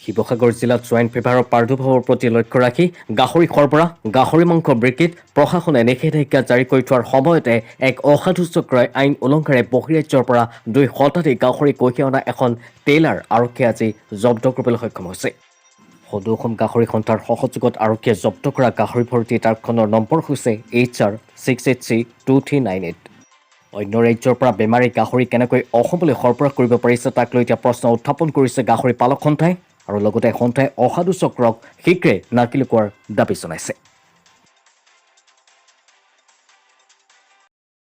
শিৱসাগৰ জিলাত সোৱাইন ফিভাৰৰ প্ৰাদুৰ্ভাৱৰ প্ৰতি লক্ষ্য ৰাখি গাহৰি সৰবৰাহ, গাহৰি মাংস বিক্ৰীত প্ৰশাসনে নিষেধাজ্ঞা জাৰি কৰি থোৱাৰ সময়তে এক অসাধু চক্ৰই আইন উলংঘাৰে বহিৰাজ্যৰ পৰা 2 শতাধিক গাহৰি কঢ়িয়াই অনা এখন ট্ৰেইলাৰ আৰক্ষীয়ে আজি জব্দ কৰিবলৈ সক্ষম হৈছে। সদৌ অসম গাহৰি সন্থাৰ সহযোগত আৰক্ষীয়ে জব্দ কৰা গাহৰি ভৰ্তি ট্ৰাকখনৰ নম্বৰ হৈছে HR 6832398। অন্য ৰাজ্যৰ পৰা বেমাৰী গাহৰি কেনেকৈ অসমলৈ সৰবৰাহ কৰিব পাৰিছে তাক লৈ এতিয়া প্ৰশ্ন উত্থাপন কৰিছে গাহৰি পালক সন্থাই আৰু লগতে সন্থাই অসাধু চক্ৰক শীঘ্ৰে নাকিল কৰাৰ দাবী জনাইছে।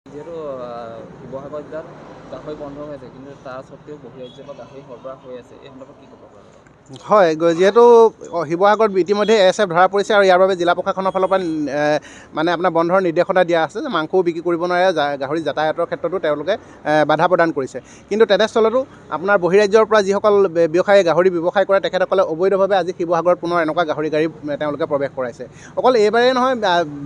যিহেতু শিৱসাগৰ জিলাত গাহৰি বন্ধ হৈ আছে, কিন্তু তাৰ স্বত্তেও বহিৰাজ্যৰ পৰা গাহৰি সৰবৰাহ হৈ আছে, এই সন্দৰ্ভত কি ক'ব পাৰে? হয়, যিহেতু শিৱসাগৰত ইতিমধ্যে ASF ধৰা পৰিছে আৰু ইয়াৰ বাবে জিলা প্ৰশাসনৰ ফালৰ পৰা মানে আপোনাৰ বন্ধৰ নিৰ্দেশনা দিয়া আছে যে মাংসও বিক্ৰী কৰিব নোৱাৰে, গাহৰি যাতায়াতৰ ক্ষেত্ৰতো তেওঁলোকে বাধা প্ৰদান কৰিছে। কিন্তু তেনেস্থলতো আপোনাৰ বহিৰাজ্যৰ পৰা যিসকল ব্যৱসায়ী গাহৰি ব্যৱসায় কৰে তেখেতসকলে অবৈধভাৱে আজি শিৱসাগৰত পুনৰ এনেকুৱা গাহৰি গাড়ী তেওঁলোকে প্ৰৱেশ কৰাইছে। অকল এইবাৰেই নহয়,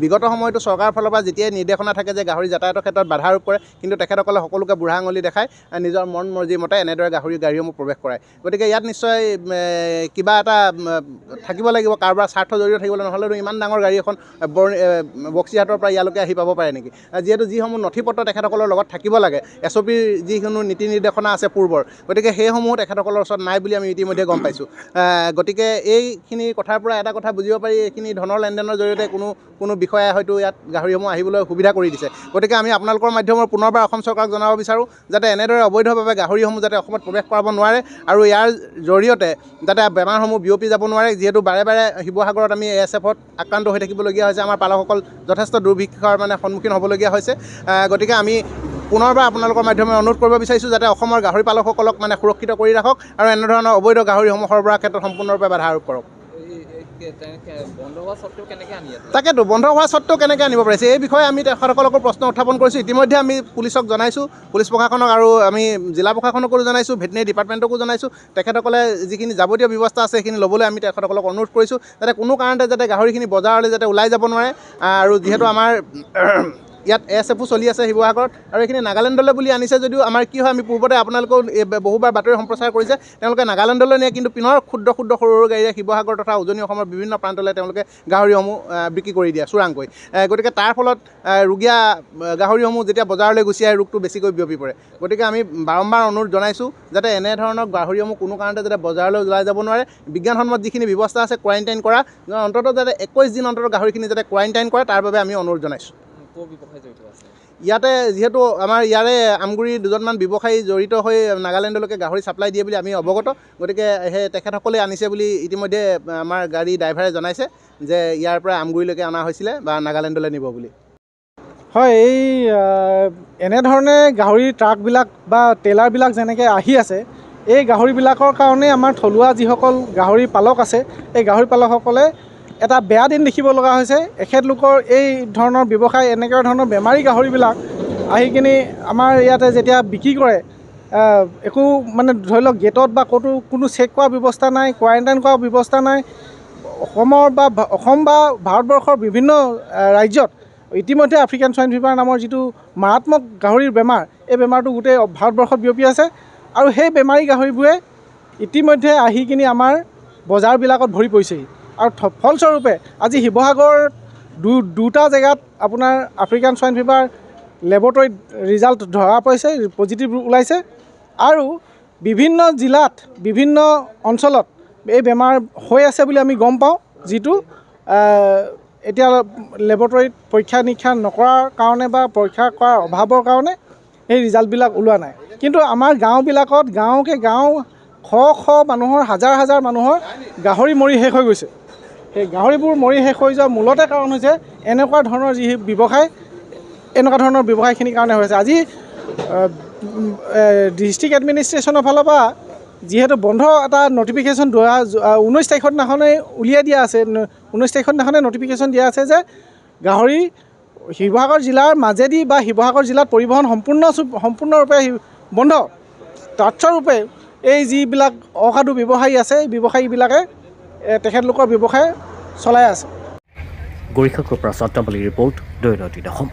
বিগত সময়তো চৰকাৰৰ ফালৰ পৰা যেতিয়াই নিৰ্দেশনা থাকে যে গাহৰি যাতায়াতৰ ক্ষেত্ৰত বাধা আৰোপ কৰে, কিন্তু তেখেতসকলে সকলোকে বুঢ়া আঙুলি দেখাই নিজৰ মন মৰ্জি মতে এনেদৰে গাড়ীসমূহ প্ৰৱেশ কৰায়। গতিকে ইয়াত নিশ্চয় কিবা এটা থাকিব লাগিব, কাৰোবাৰ স্বাৰ্থ জড়িত থাকিব, নহ'লেতো ইমান ডাঙৰ গাড়ী এখন বক্সিহাটৰ পৰা ইয়ালৈকে আহি পাব পাৰে নেকি? যিহেতু যিসমূহ নথি পত্ৰ তেখেতসকলৰ লগত থাকিব লাগে, SOPৰ যিসমূহ নীতি নিৰ্দেশনা আছে পূৰ্বৰ, গতিকে সেইসমূহ তেখেতসকলৰ ওচৰত নাই বুলি আমি ইতিমধ্যে গম পাইছোঁ। গতিকে এইখিনি কথাৰ পৰা এটা কথা বুজিব পাৰি, এইখিনি ধনৰ লেনদেনৰ জৰিয়তে কোনো বিষয়াই হয়তো ইয়াত গাহৰিসমূহ আহিবলৈ সুবিধা কৰি দিছে। গতিকে আমি আপোনালোকৰ মাধ্যমৰ পুনৰবাৰ অসম চৰকাৰক জনাব বিচাৰোঁ যাতে এনেদৰে অবৈধভাৱে গাহৰিসমূহ যাতে অসমত প্ৰৱেশ কৰাব নোৱাৰে আৰু ইয়াৰ জৰিয়তে যাতে বেমাৰসমূহ বিয়পি যাব নোৱাৰে। যিহেতু বাৰে বাৰে শিৱসাগৰত আমি ASFত আক্ৰান্ত হৈ থাকিবলগীয়া হৈছে, আমাৰ পালকসকল যথেষ্ট দুৰ্ভিক্ষৰ সন্মুখীন হ'বলগীয়া হৈছে। গতিকে আমি পুনৰবাৰ আপোনালোকৰ মাধ্যমে অনুৰোধ কৰিব বিচাৰিছোঁ যাতে অসমৰ গাহৰি পালকসকলক সুৰক্ষিত কৰি ৰাখক আৰু এনেধৰণৰ অবৈধ গাহৰিসমূহ সৰবৰাহৰ ক্ষেত্ৰত সম্পূৰ্ণৰূপে বাধা আৰোপ কৰক। তাকেতো বন্ধ হোৱা স্বত্বেও কেনেকৈ আনিব পাৰিছে, এই বিষয়ে আমি তেখেতসকলকো প্ৰশ্ন উত্থাপন কৰিছোঁ। ইতিমধ্যে আমি পুলিচক জনাইছোঁ, পুলিচ প্ৰশাসনক, আৰু আমি জিলা প্ৰশাসনকো জনাইছোঁ, ভেটেনেৰী ডিপাৰ্টমেণ্টকো জনাইছোঁ। তেখেতসকলে যিখিনি যাৱতীয় ব্যৱস্থা আছে সেইখিনি ল'বলৈ আমি তেখেতসকলক অনুৰোধ কৰিছোঁ যাতে কোনো কাৰণতে যাতে গাহৰিখিনি বজাৰলৈ যাতে ওলাই যাব নোৱাৰে। আৰু যিহেতু আমাৰ ইয়াত ASFও চলি আছে শিৱসাগৰত, আৰু এইখিনি নাগালেণ্ডলৈ বুলি আনিছে যদিও আমাৰ কি হয়, আমি পূৰ্বতে আপোনালোকেও বহুবাৰ বাতৰি সম্প্ৰচাৰ কৰিছে, তেওঁলোকে নাগালেণ্ডলৈ নিয়ে, কিন্তু পিনৰ ক্ষুদ্ৰ ক্ষুদ্ৰ সৰু সৰু গাড়ীৰে শিৱসাগৰ তথা উজনি অসমৰ বিভিন্ন প্ৰান্তলৈ তেওঁলোকে গাহৰিসমূহ বিক্ৰী কৰি দিয়ে চোৰাংকৈ। গতিকে তাৰ ফলত ৰোগীয়া গাহৰিসমূহ যেতিয়া বজাৰলৈ গুচি আহে ৰোগটো বেছিকৈ বিয়পি পৰে। গতিকে আমি বাৰম্বাৰ অনুৰোধ জনাইছোঁ যাতে এনেধৰণৰ গাহৰিসমূহ কোনো কাৰণতে যাতে বজাৰলৈ ওলাই যাব নোৱাৰে। বিজ্ঞানসন্মত যিখিনি ব্যৱস্থা আছে কোৱাৰেণ্টাইন কৰা, অন্ততঃ যাতে 21 দিন অন্ততঃ গাহৰিখিনি যাতে কোৱাৰেণ্টাইন কৰে তাৰ বাবে আমি অনুৰোধ জনাইছোঁ। ইয়াতে যিহেতু আমাৰ ইয়াৰে আমগুৰিৰ দুজনমান ব্যৱসায়ী জড়িত হৈ নাগালেণ্ডলৈকে গাহৰি ছাপ্লাই দিয়ে বুলি আমি অৱগত। গতিকে সেই তেখেতসকলে আনিছে বুলি ইতিমধ্যে আমাৰ গাড়ী ড্ৰাইভাৰে জনাইছে যে ইয়াৰ পৰা আমগুৰিলৈকে অনা হৈছিলে বা নাগালেণ্ডলৈ নিব বুলি। হয়, এই এনেধৰণে গাহৰি ট্ৰাকবিলাক বা ট্ৰেইলাৰবিলাক যেনেকৈ আহি আছে, এই গাহৰিবিলাকৰ কাৰণে আমাৰ থলুৱা যিসকল গাহৰি পালক আছে, এই গাহৰি পালকসকলে এটা বেয়া দিন দেখিব লগা হৈছে। এখেতলোকৰ এই ধৰণৰ ব্যৱসায়, এনেকুৱা ধৰণৰ বেমাৰী গাহৰিবিলাক আহি কিনি আমাৰ ইয়াতে যেতিয়া বিক্ৰী কৰে, একো ধৰি লওক গেটত বা ক'তো কোনো চেক কৰা ব্যৱস্থা নাই, কোৱাৰেণ্টাইন কৰা ব্যৱস্থা নাই। অসম বা ভাৰতবৰ্ষৰ বিভিন্ন ৰাজ্যত ইতিমধ্যে আফ্ৰিকান সোৱাইন ফিভাৰ নামৰ যিটো মাৰাত্মক গাহৰিৰ বেমাৰ, এই বেমাৰটো গোটেই ভাৰতবৰ্ষত বিয়পি আছে। আৰু সেই বেমাৰী গাহৰিবোৰে ইতিমধ্যে আহি কিনি আমাৰ বজাৰবিলাকত ভৰি পৰিছেহি। আৰু ফলস্বৰূপে আজি শিৱসাগৰত দুটা জেগাত আপোনাৰ আফ্ৰিকান সোৱাইন ফিভাৰ লেবৰেটৰীত ৰিজাল্ট ধৰা পৰিছে, পজিটিভ ওলাইছে। আৰু বিভিন্ন জিলাত, বিভিন্ন অঞ্চলত এই বেমাৰ হৈ আছে বুলি আমি গম পাওঁ, যিটো এতিয়া লেবৰেটৰীত পৰীক্ষা নিৰীক্ষা নকৰাৰ কাৰণে বা পৰীক্ষা কৰাৰ অভাৱৰ কাৰণে এই ৰিজাল্টবিলাক ওলোৱা নাই। কিন্তু আমাৰ গাঁওবিলাকত গাঁও শ শ মানুহৰ, হাজাৰ হাজাৰ মানুহৰ গাহৰি মৰি শেষ হৈ গৈছে। সেই গাহৰিবোৰ মৰি শেষ হৈ যোৱাৰ মূলতে কাৰণ হৈছে এনেকুৱা ধৰণৰ যি ব্যৱসায়, এনেকুৱা ধৰণৰ ব্যৱসায়খিনিৰ কাৰণে হৈছে। আজি ডিষ্ট্ৰিক্ট এডমিনিষ্ট্ৰেশ্যনৰ ফালৰ পৰা যিহেতু বন্ধ এটা নটিফিকেশ্যন 19 তাৰিখৰ দিনাখনেই উলিয়াই দিয়া আছে, 19 তাৰিখৰ দিনাখনে নটিফিকেশ্যন দিয়া আছে যে গাহৰি শিৱসাগৰ জিলাৰ মাজেদি বা শিৱসাগৰ জিলাত পৰিবহণ সম্পূৰ্ণৰূপে বন্ধ। তৎস্বৰূপে এই যিবিলাক অসাধু ব্যৱসায়ী আছে, এই ব্যৱসায়ীবিলাকে তেখেতলোকৰ ব্যৱসায় চলাই আছে। গৰিষাকৰ পৰা সত্যাৱলী ৰিপৰ্ট, দৈনন্দিন অসম।